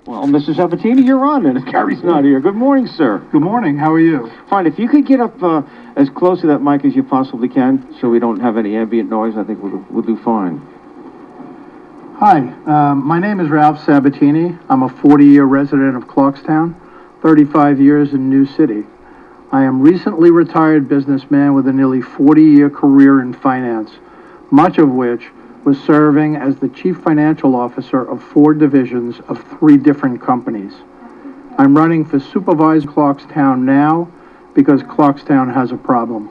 Well, Mr. Sabatini, you're on it. Gary's not here. Good morning, sir. Good morning. How are you? Fine. If you could get up as close to that mic as you possibly can, so we don't have any ambient noise, I think we'll do fine. Hi, my name is Ralph Sabatini. I'm a 40-year resident of Clarkstown, 35 years in New City. I am recently retired businessman with a nearly 40-year career in finance, much of which was serving as the chief financial officer of 4 divisions of 3 different companies. I'm running for Supervisor Clarkstown now because Clarkstown has a problem.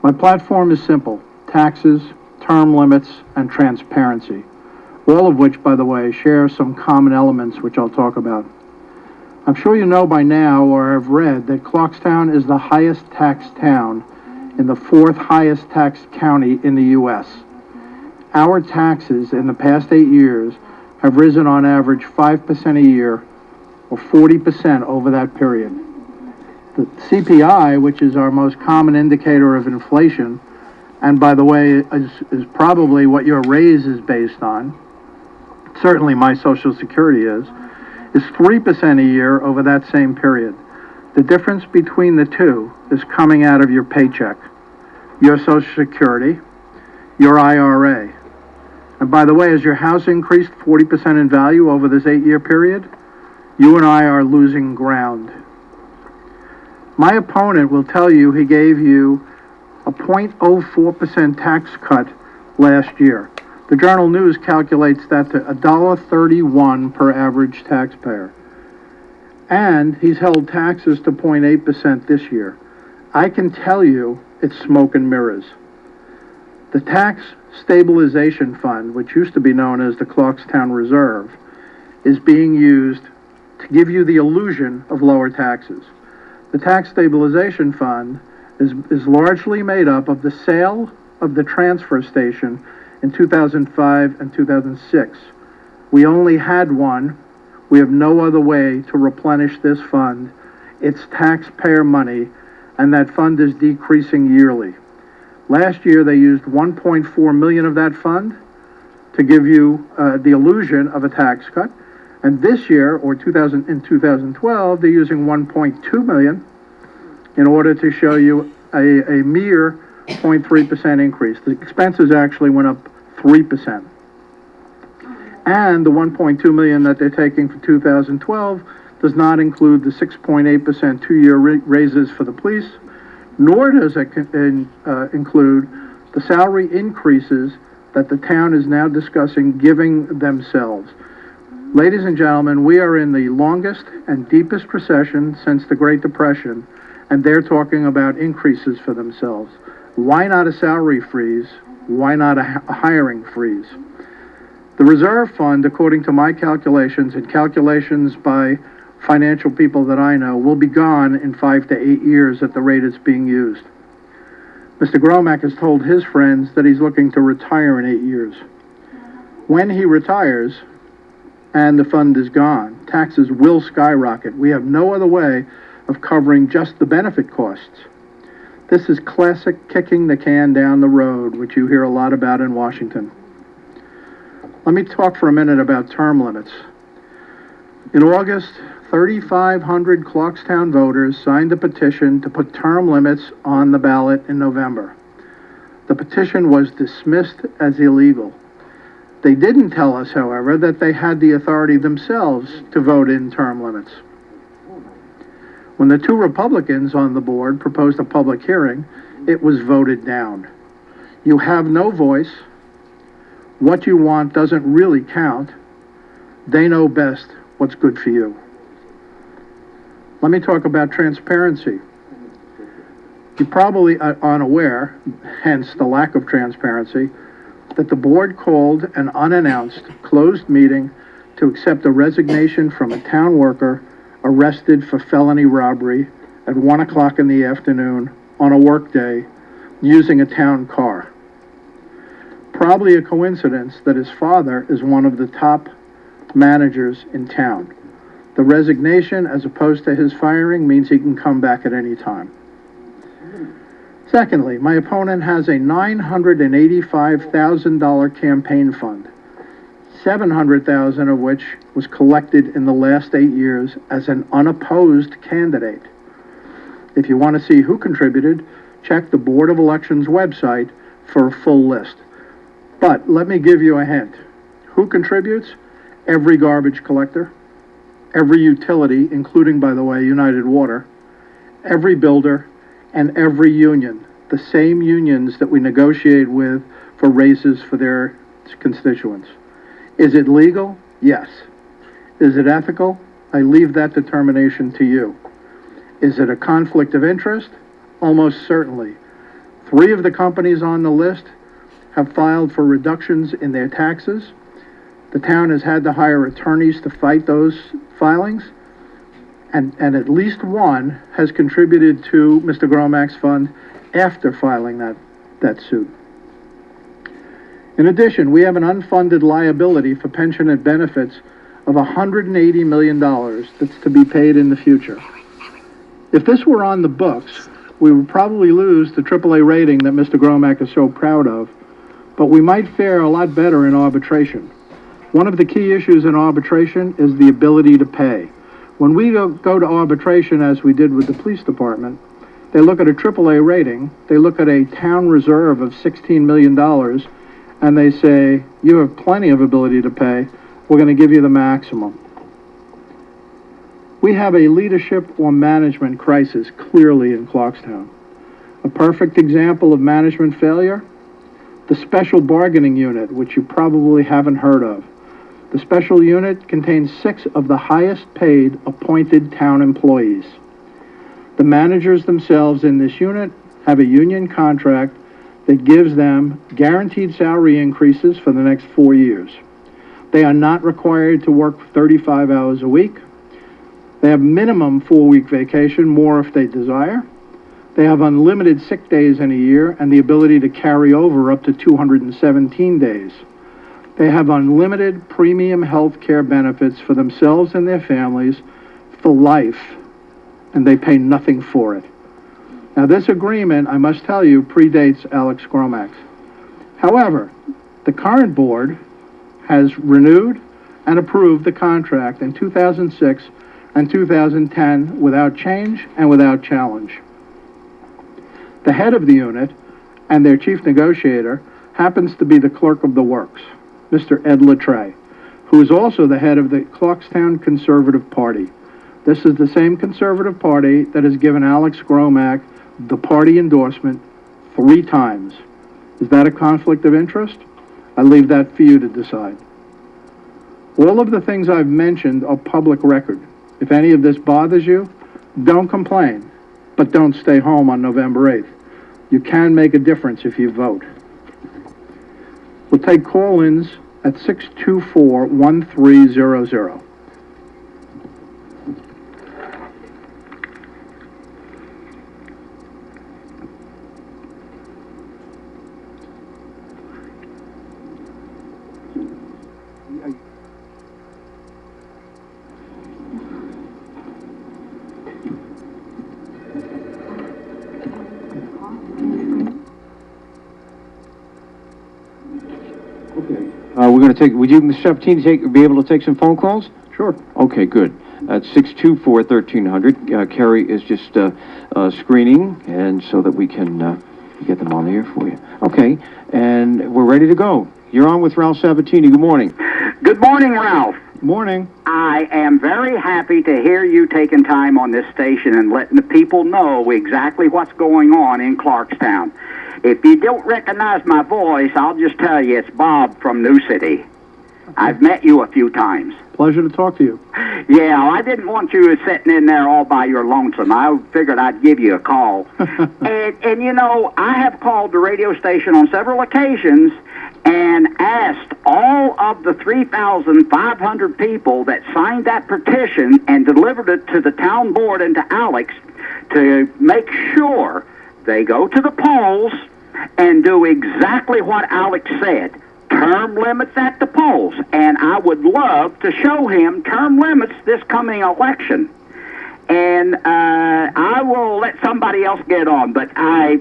My platform is simple: taxes, term limits, and transparency, all of which, by the way, share some common elements which I'll talk about. I'm sure you know by now or have read that Clarkstown is the highest taxed town in the 4th highest taxed county in the U.S. Our taxes in the past 8 years have risen on average 5% a year, or 40% over that period. The CPI, which is our most common indicator of inflation, and by the way, is probably what your raise is based on, certainly my Social Security is 3% a year over that same period. The difference between the two is coming out of your paycheck, your Social Security, your IRA. And by the way, as your house increased 40% in value over this 8-year period, you and I are losing ground. My opponent will tell you he gave you a 0.04% tax cut last year. The Journal News calculates that to $1.31 per average taxpayer. And he's held taxes to 0.8% this year. I can tell you it's smoke and mirrors. The Tax Stabilization Fund, which used to be known as the Clarkstown Reserve, is being used to give you the illusion of lower taxes. The Tax Stabilization Fund is largely made up of the sale of the transfer station in 2005 and 2006. We only had one. We have no other way to replenish this fund. It's taxpayer money, and that fund is decreasing yearly. Last year, they used $1.4 million of that fund to give you the illusion of a tax cut. And this year, or in 2012, they're using $1.2 million in order to show you a mere 0.3% increase. The expenses actually went up 3%. And the $1.2 million that they're taking for 2012 does not include the 6.8% 2-year raises for the police, nor does it include the salary increases that the town is now discussing giving themselves. Ladies and gentlemen, we are in the longest and deepest recession since the Great Depression, and they're talking about increases for themselves. Why not a salary freeze? Why not a hiring freeze? The reserve fund, according to my calculations and calculations by financial people that I know, will be gone in 5 to 8 years at the rate it's being used. Mr. Gromack has told his friends that he's looking to retire in 8 years. When he retires and the fund is gone, taxes will skyrocket. We have no other way of covering just the benefit costs. This is classic kicking the can down the road, which you hear a lot about in Washington. Let me talk for a minute about term limits. In August, 3,500 Clarkstown voters signed a petition to put term limits on the ballot in November. The petition was dismissed as illegal. They didn't tell us, however, that they had the authority themselves to vote in term limits. When the 2 Republicans on the board proposed a public hearing, it was voted down. You have no voice. What you want doesn't really count. They know best what's good for you. Let me talk about transparency. You probably are unaware, hence the lack of transparency, that the board called an unannounced closed meeting to accept a resignation from a town worker arrested for felony robbery at 1 o'clock in the afternoon on a workday using a town car. Probably a coincidence that his father is one of the top managers in town. The resignation, as opposed to his firing, means he can come back at any time. Secondly, my opponent has a $985,000 campaign fund. $700,000 of which was collected in the last 8 years as an unopposed candidate. If you want to see who contributed, check the Board of Elections website for a full list. But let me give you a hint. Who contributes? Every garbage collector, every utility, including, by the way, United Water, every builder, and every union. The same unions that we negotiate with for raises for their constituents. Is it legal? Yes. Is it ethical? I leave that determination to you. Is it a conflict of interest? Almost certainly. 3 of the companies on the list have filed for reductions in their taxes. The town has had to hire attorneys to fight those filings, and at least one has contributed to Mr. Gromac's fund after filing that suit. In addition, we have an unfunded liability for pension and benefits of $180 million that's to be paid in the future. If this were on the books, we would probably lose the AAA rating that Mr. Gromac is so proud of, but we might fare a lot better in arbitration. One of the key issues in arbitration is the ability to pay. When we go to arbitration, as we did with the police department, they look at a AAA rating, they look at a town reserve of $16 million, and they say, you have plenty of ability to pay, we're going to give you the maximum. We have a leadership or management crisis clearly in Clarkstown. A perfect example of management failure, the Special Bargaining Unit, which you probably haven't heard of. The special unit contains 6 of the highest paid appointed town employees. The managers themselves in this unit have a union contract that gives them guaranteed salary increases for the next 4 years. They are not required to work 35 hours a week. They have minimum 4-week vacation, more if they desire. They have unlimited sick days in a year and the ability to carry over up to 217 days. They have unlimited premium health care benefits for themselves and their families for life, and they pay nothing for it. Now, this agreement, I must tell you, predates Alex Gromac's. However, the current board has renewed and approved the contract in 2006 and 2010 without change and without challenge. The head of the unit and their chief negotiator happens to be the clerk of the works, Mr. Ed Latreille, who is also the head of the Clarkstown Conservative Party. This is the same Conservative Party that has given Alex Gromac the party endorsement 3 times. Is that a conflict of interest? I leave that for you to decide. All of the things I've mentioned are public record. If any of this bothers you, don't complain, but don't stay home on November 8th. You can make a difference if you vote. We'll take call-ins at 624-1300. We're going to take, would you, Mr. Sabatini, be able to take some phone calls? Sure. Okay, good. At 624-1300, Kerry is just screening, and so that we can get them on the air for you. Okay, and we're ready to go. You're on with Ralph Sabatini. Good morning. Good morning, Ralph. Morning. I am very happy to hear you taking time on this station and letting the people know exactly what's going on in Clarkstown. If you don't recognize my voice, I'll just tell you it's Bob from New City. I've met you a few times. Pleasure to talk to you. Yeah, I didn't want you sitting in there all by your lonesome. I figured I'd give you a call. and you know, I have called the radio station on several occasions and asked all of the 3,500 people that signed that petition and delivered it to the town board and to Alex to make sure they go to the polls and do exactly what Alex said. Term limits at the polls. And I would love to show him term limits this coming election. And I will let somebody else get on. But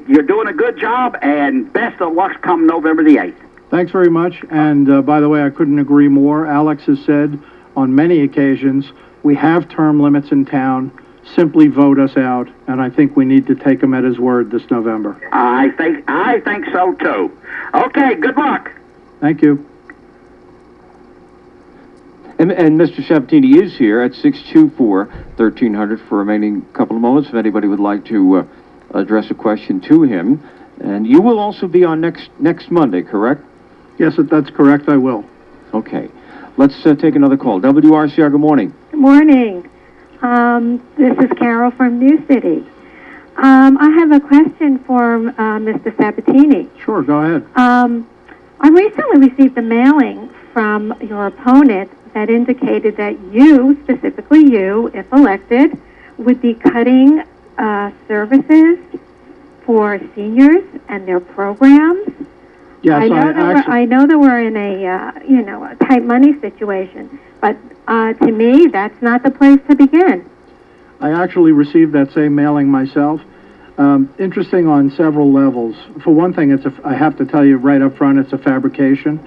you're doing a good job, and best of luck come November the 8th. Thanks very much. And by the way, I couldn't agree more. Alex has said on many occasions, we have term limits in town. Simply vote us out, and I think we need to take him at his word this November. I think so too. Okay, good luck. Thank you. And Mr. Sabatini is here at 624-1300 for remaining couple of moments if anybody would like to address a question to him. And you will also be on next Monday, correct? Yes, that's correct, I will. Okay. Let's take another call. WRCR, good morning. Good morning. This is Carol from New City. I have a question for Mr. Sabatini. Sure, go ahead. I recently received a mailing from your opponent that indicated that you, specifically you, if elected, would be cutting services for seniors and their programs. Yes, I know that we're in a tight money situation, but to me, that's not the place to begin. I actually received that same mailing myself. Interesting on several levels. For one thing, I have to tell you right up front, it's a fabrication.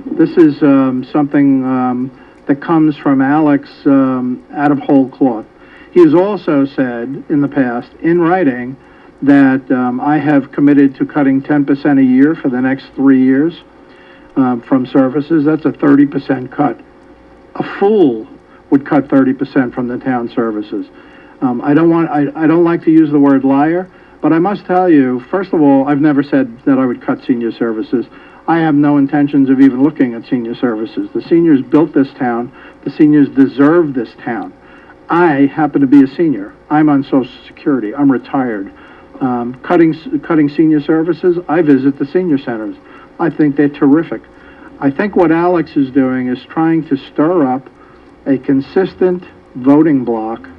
This is something that comes from Alex out of whole cloth. He has also said in the past, in writing, that I have committed to cutting 10% a year for the next 3 years from services. That's a 30% cut. A fool would cut 30% from the town services. I don't like to use the word liar, but I must tell you, first of all, I've never said that I would cut senior services. I have no intentions of even looking at senior services. The seniors built this town. The seniors deserve this town. I happen to be a senior. I'm on Social Security. I'm retired. Cutting senior services, I visit the senior centers. I think they're terrific. I think what Alex is doing is trying to stir up a consistent voting bloc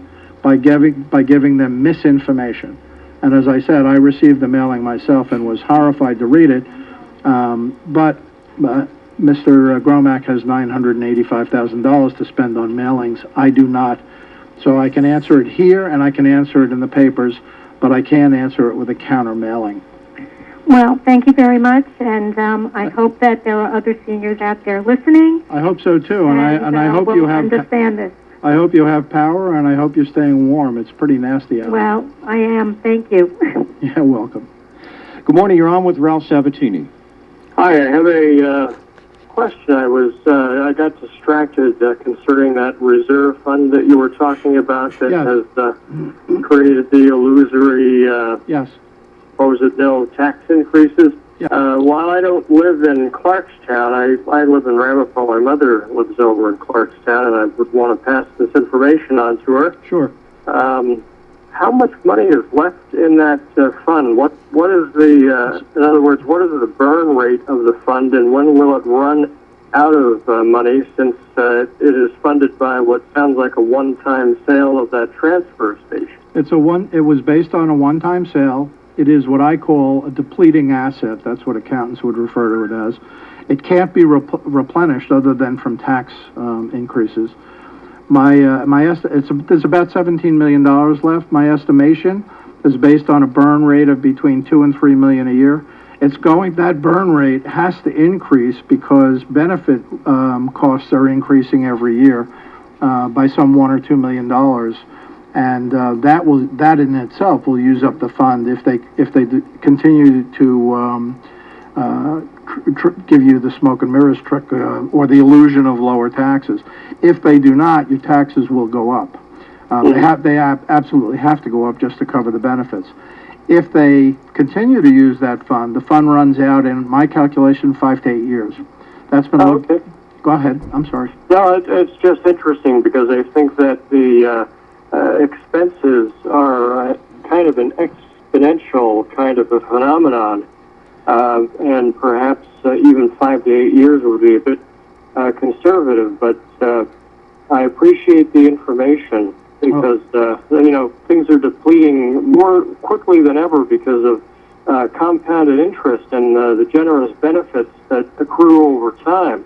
by giving them misinformation. And as I said, I received the mailing myself and was horrified to read it. But Mr. Gromack has $985,000 to spend on mailings. I do not. So I can answer it here and I can answer it in the papers, but I can't answer it with a counter mailing. Well, thank you very much, and I hope that there are other seniors out there listening. I hope so too, and I hope you have understand this. I hope you have power, and I hope you're staying warm. It's pretty nasty out there. Well, I am. Thank you. Yeah, welcome. Good morning. You're on with Ralph Sabatini. Hi, I have a question. I got distracted concerning that reserve fund that you were talking about that has created the illusory, yes, no tax increases. Yeah. While I don't live in Clarkstown, I live in Ramapo. My mother lives over in Clarkstown, and I would want to pass this information on to her. Sure. How much money is left in that fund? What is the, in other words, what is the burn rate of the fund, and when will it run out of money, since it is funded by what sounds like a one-time sale of that transfer station? It was based on a one-time sale. It is what I call a depleting asset. That's what accountants would refer to it as. It can't be replenished other than from tax increases. There's about $17 million left. My estimation is based on a burn rate of between $2 and $3 million a year. That burn rate has to increase because benefit costs are increasing every year by some $1 or $2 million. And that in itself will use up the fund if they continue to give you the smoke and mirrors trick or the illusion of lower taxes. If they do not, your taxes will go up. They absolutely have to go up just to cover the benefits. If they continue to use that fund, the fund runs out in my calculation 5 to 8 years. That's been okay. Go ahead. I'm sorry. No, it's just interesting because I think that the expenses are kind of an exponential kind of a phenomenon, and perhaps even 5 to 8 years would be a bit conservative. But I appreciate the information because things are depleting more quickly than ever because of compounded interest and the generous benefits that accrue over time.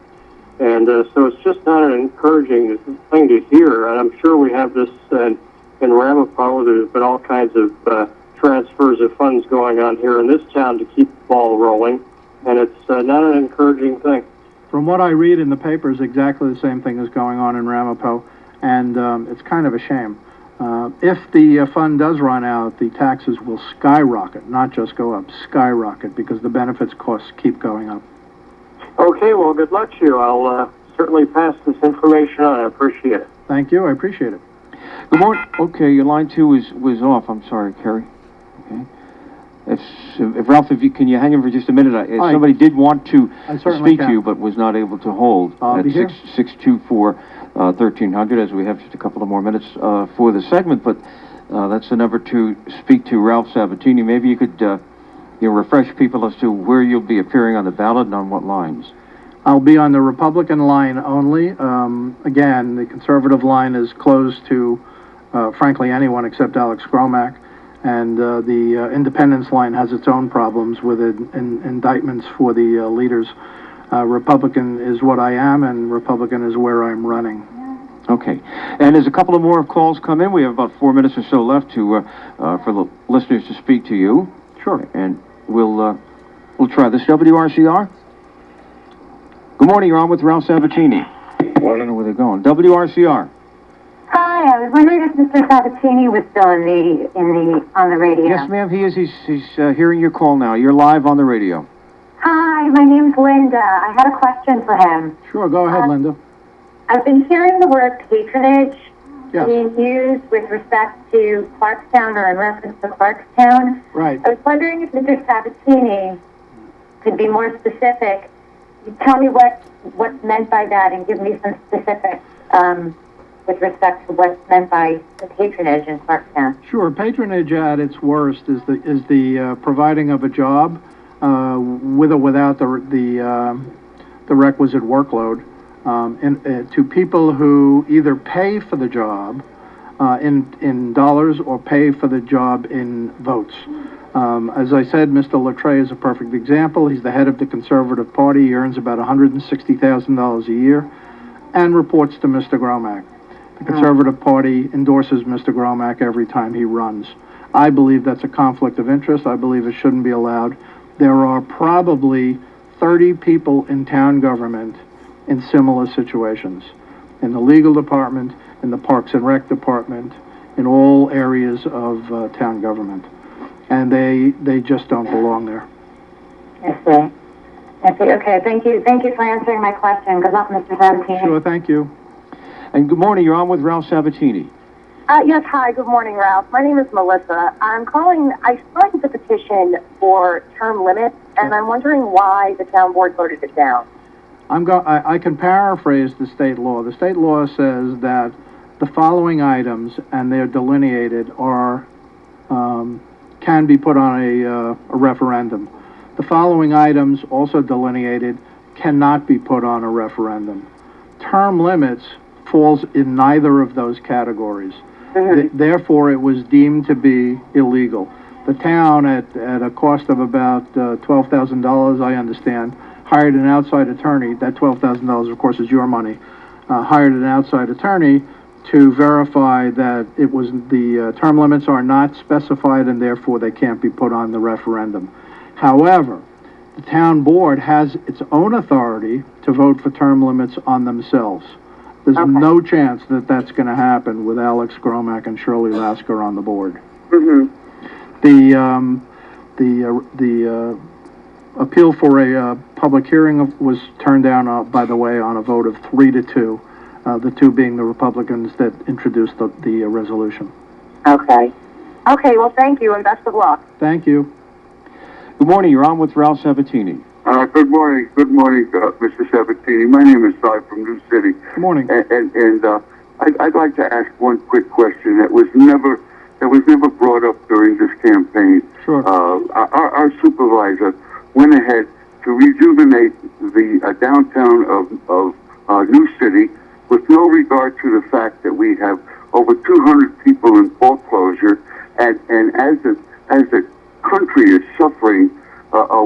And so it's just not an encouraging thing to hear. And I'm sure we have this in Ramapo. There's been all kinds of transfers of funds going on here in this town to keep the ball rolling. and it's not an encouraging thing. From what I read in the papers, exactly the same thing is going on in Ramapo, and it's kind of a shame. If the fund does run out, the taxes will skyrocket, not just go up, skyrocket, because the benefits costs keep going up. Okay, well, good luck to you. I'll certainly pass this information on. I appreciate it. Thank you, I appreciate it. Good morning. Okay, your line 2 was off. I'm sorry, Kerry. Okay. If Ralph, can you hang in for just a minute? If somebody did want to speak to you but was not able to hold, I'll be here. 624-1300, as we have just a couple of more minutes for the segment, but that's the number to speak to Ralph Sabatini. Maybe you could refresh people as to where you'll be appearing on the ballot and on what lines. I'll be on the Republican line only. Again, the conservative line is closed to, frankly, anyone except Alex Gromack. And the independence line has its own problems with indictments for the leaders. Republican is what I am, and Republican is where I'm running. Okay. And as a couple of more calls come in, we have about 4 minutes or so left to for the listeners to speak to you. Sure. And we'll try this. WRCR? Good morning, you're on with Ralph Sabatini. I don't know where they're going. WRCR. Hi, I was wondering if Mr. Sabatini was still on the radio. Yes, ma'am, he is. He's hearing your call now. You're live on the radio. Hi, my name's Linda. I had a question for him. Sure, go ahead, Linda. I've been hearing the word patronage Yes. being used with respect to Clarkstown or in reference to Clarkstown. Right. I was wondering if Mr. Sabatini could be more specific. Tell me what's meant by that and give me some specifics with respect to what's meant by the patronage in Clarkstown. Sure. Patronage at its worst is the providing of a job with or without the requisite workload to people who either pay for the job in dollars or pay for the job in votes. As I said, Mr. Latre is a perfect example. He's the head of the Conservative Party. He earns about $160,000 a year and reports to Mr. Gromack. The Conservative Party endorses Mr. Gromack every time he runs. I believe that's a conflict of interest. I believe it shouldn't be allowed. There are probably 30 people in town government in similar situations, in the legal department, in the Parks and Rec department, in all areas of town government. And they just don't belong there. I see. Okay, thank you. Thank you for answering my question. Good luck, Mr. Sabatini. Sure, thank you. And good morning, you're on with Ralph Sabatini. Yes, hi, good morning, Ralph. My name is Melissa. I'm calling, I signed the petition for term limits, and I'm wondering why the town board voted it down. I can paraphrase the state law. The state law says that the following items, and they're delineated, are can be put on a referendum. The following items, also delineated, cannot be put on a referendum. Term limits falls in neither of those categories. Therefore, it was deemed to be illegal. The town, at a cost of about $12,000, I understand, hired an outside attorney. That $12,000, of course, is your money. Hired an outside attorney to verify that it was the term limits are not specified and therefore they can't be put on the referendum. However, the town board has its own authority to vote for term limits on themselves. There's no chance that that's going to happen with Alex Gromack and Shirley Lasker on the board. The appeal for a public hearing was turned down, by the way, on a vote of 3-2. The two being the Republicans that introduced the resolution. Okay. Okay, well, thank you, and best of luck. Thank you. Good morning, you're on with Ralph Sabatini. Good morning, Mr. Sabatini. My name is Cy from New City. Good morning. And I'd like to ask one quick question that was never brought up during this campaign. Sure. Our supervisor went ahead to rejuvenate the downtown of New City with no regard to the fact that we have over 200 people in foreclosure, and as the country is suffering,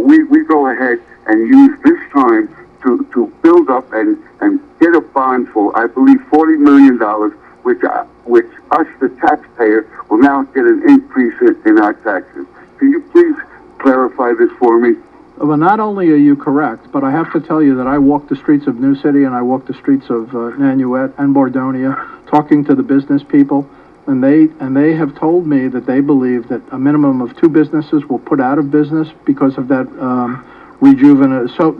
we go ahead and use this time to build up and get a bond for, I believe, $40 million, which us, the taxpayer, will now get an increase in our taxes. Can you please clarify this for me? Well, not only are you correct, but I have to tell you that I walk the streets of New City and I walk the streets of Nanuet and Bordonia, talking to the business people, and they have told me that they believe that a minimum of 2 businesses will put out of business because of that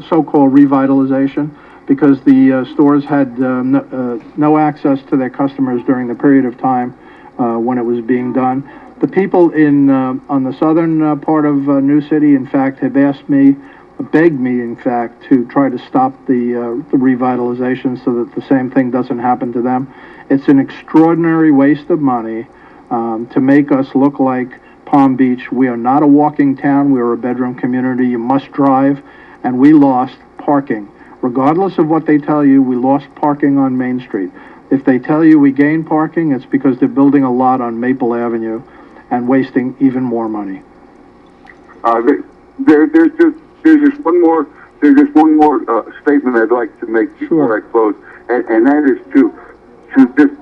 so-called revitalization, because the stores had no access to their customers during the period of time when it was being done. The people on the southern part of New City, in fact, have begged me, in fact, to try to stop the revitalization so that the same thing doesn't happen to them. It's an extraordinary waste of money to make us look like Palm Beach. We are not a walking town. We are a bedroom community. You must drive, and we lost parking. Regardless of what they tell you, we lost parking on Main Street. If they tell you we gained parking, it's because they're building a lot on Maple Avenue and wasting even more money. There's just one more statement I'd like to make before I close, and that is to just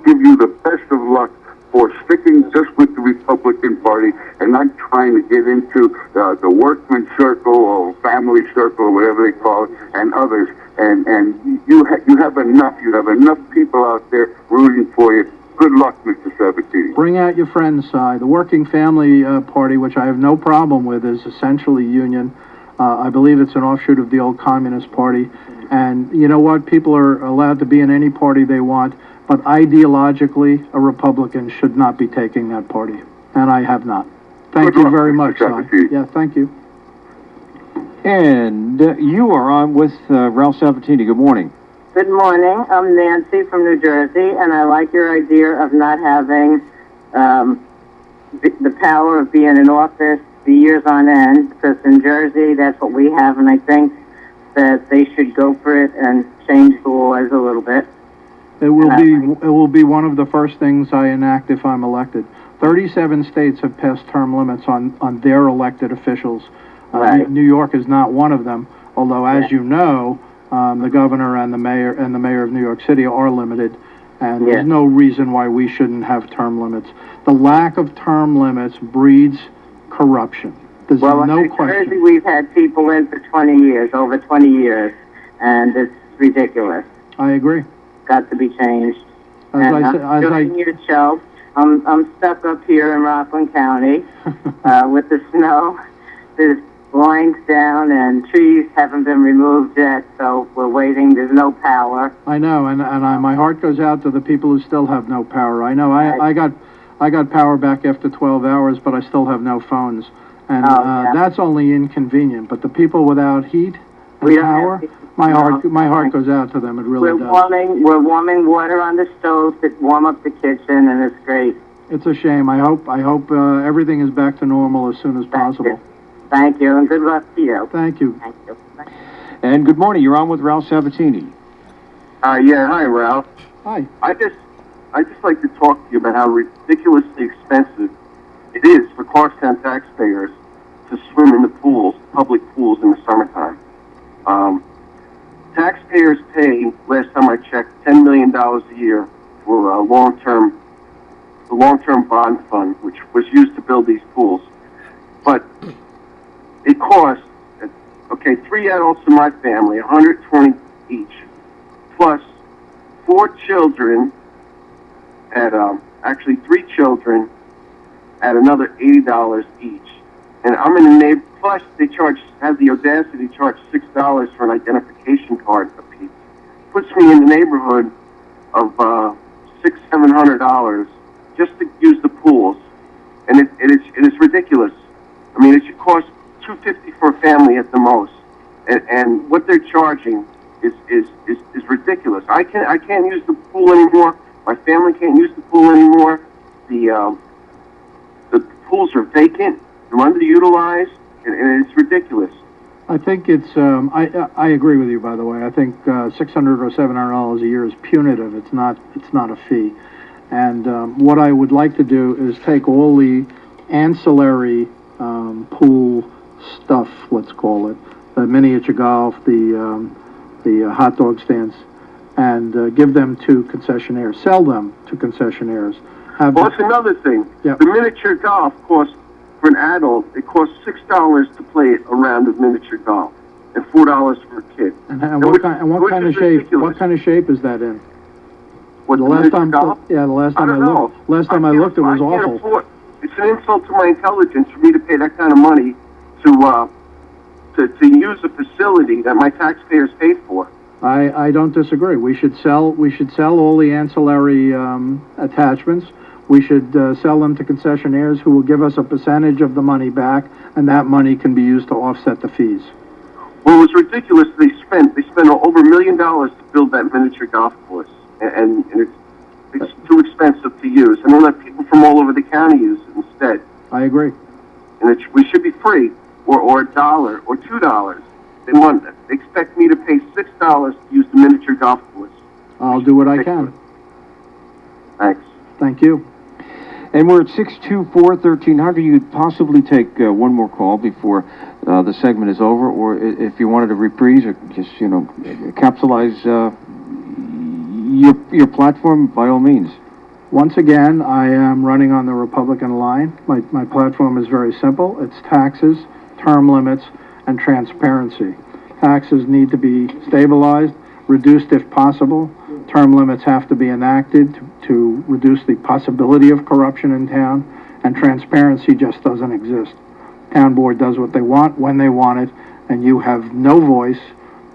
give you the best of luck for sticking just with the Republican Party and not trying to get into the workman circle or family circle or whatever they call it, and others. And you have enough. You have enough people out there rooting for you. Good luck, Mr. Sabatini. Bring out your friends, Si. The Working Family Party, which I have no problem with, is essentially union. I believe it's an offshoot of the old Communist Party. And you know what? People are allowed to be in any party they want, but ideologically, a Republican should not be taking that party. And I have not. Thank you very much, Si. Yeah, thank you. And you are on with Ralph Sabatini. Good morning. Good morning. I'm Nancy from New Jersey, and I like your idea of not having the power of being in office for years on end, because in Jersey, that's what we have, and I think that they should go for it and change the laws a little bit. It will be one of the first things I enact if I'm elected. 37 states have passed term limits on their elected officials. Right. New York is not one of them, although, as you know, the governor and the mayor of New York City are limited, and there's no reason why we shouldn't have term limits. The lack of term limits breeds corruption. There's no in question. Jersey, we've had people in for 20 years, over 20 years, and it's ridiculous. I agree. Got to be changed. As Your show. I'm stuck up here in Rockland County with the snow. There's lines down and trees haven't been removed yet, so we're waiting. There's no power. I know, and my heart goes out to the people who still have no power. I know, I got power back after 12 hours, but I still have no phones, and that's only inconvenient. But the people without heat and power, my heart goes out to them. It really does. We're warming water on the stove to warm up the kitchen, and it's great. It's a shame. I hope everything is back to normal as soon as possible. Thank you, and good luck to you. Thank you. Thank you. And good morning. You're on with Ralph Sabatini. Yeah, hi, Ralph. Hi. I just like to talk to you about how ridiculously expensive it is for Clarkstown taxpayers to swim in the pools, public pools, in the summertime. Taxpayers pay, last time I checked, $10 million a year for a long-term bond fund, which was used to build these pools. But it costs, 3 adults in my family, $120 each, plus 4 children at, 3 children at another $80 each. And I'm in the neighborhood, plus they have the audacity to charge $6 for an identification card a piece. Puts me in the neighborhood of $600-700 just to use the pools. And it is ridiculous. I mean, it should cost $250 for a family at the most, and what they're charging is ridiculous. I can't use the pool anymore. My family can't use the pool anymore. The pools are vacant. They're underutilized, and it's ridiculous. I think it's. I agree with you. By the way, I think $600 or $700 a year is punitive. It's not a fee. And what I would like to do is take all the ancillary pool stuff, let's call it, the miniature golf, the hot dog stands, and give them to concessionaires, sell them to concessionaires. Well, that's another thing. Yep. The miniature golf costs for an adult, it costs $6 to play a round of miniature golf, and $4 for a kid. And what kind of shape? What kind of shape is that in? What, The the last miniature time, golf? yeah, the last time I don't know. looked, it was I can't awful. afford- It's an insult to my intelligence for me to pay that kind of money to use a facility that my taxpayers paid for. I don't disagree. We should sell all the ancillary attachments. We should sell them to concessionaires who will give us a percentage of the money back, and that money can be used to offset the fees. Well, it was ridiculous. They spent over $1 million to build that miniature golf course, and it's too expensive to use. And we'll let people from all over the county use it instead. I agree. And we should be free, or $1 or $2. They expect me to pay $6 to use the miniature golf course. I'll do what I can. Thanks. Thank you. And we're at 624-1300. You could possibly take one more call before the segment is over, or if you wanted a reprise or just, capsulize your platform, by all means. Once again, I am running on the Republican line. My platform is very simple. It's taxes, term limits, and transparency. Taxes need to be stabilized, reduced if possible. Term limits have to be enacted to reduce the possibility of corruption in town, and transparency just doesn't exist. Town board does what they want, when they want it, and you have no voice.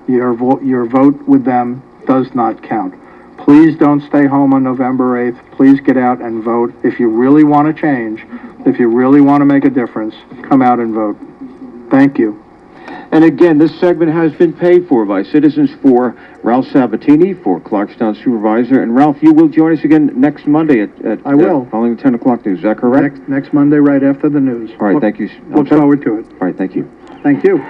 Your vote with them does not count. Please don't stay home on November 8th. Please get out and vote. If you really want to change, if you really want to make a difference, come out and vote. Thank you. And again, this segment has been paid for by Citizens for Ralph Sabatini, for Clarkstown Supervisor. And Ralph, you will join us again next Monday at I will. Following the 10 o'clock news. Is that correct? Next Monday, right after the news. All right, thank you. Look forward to it. All right, thank you. Thank you.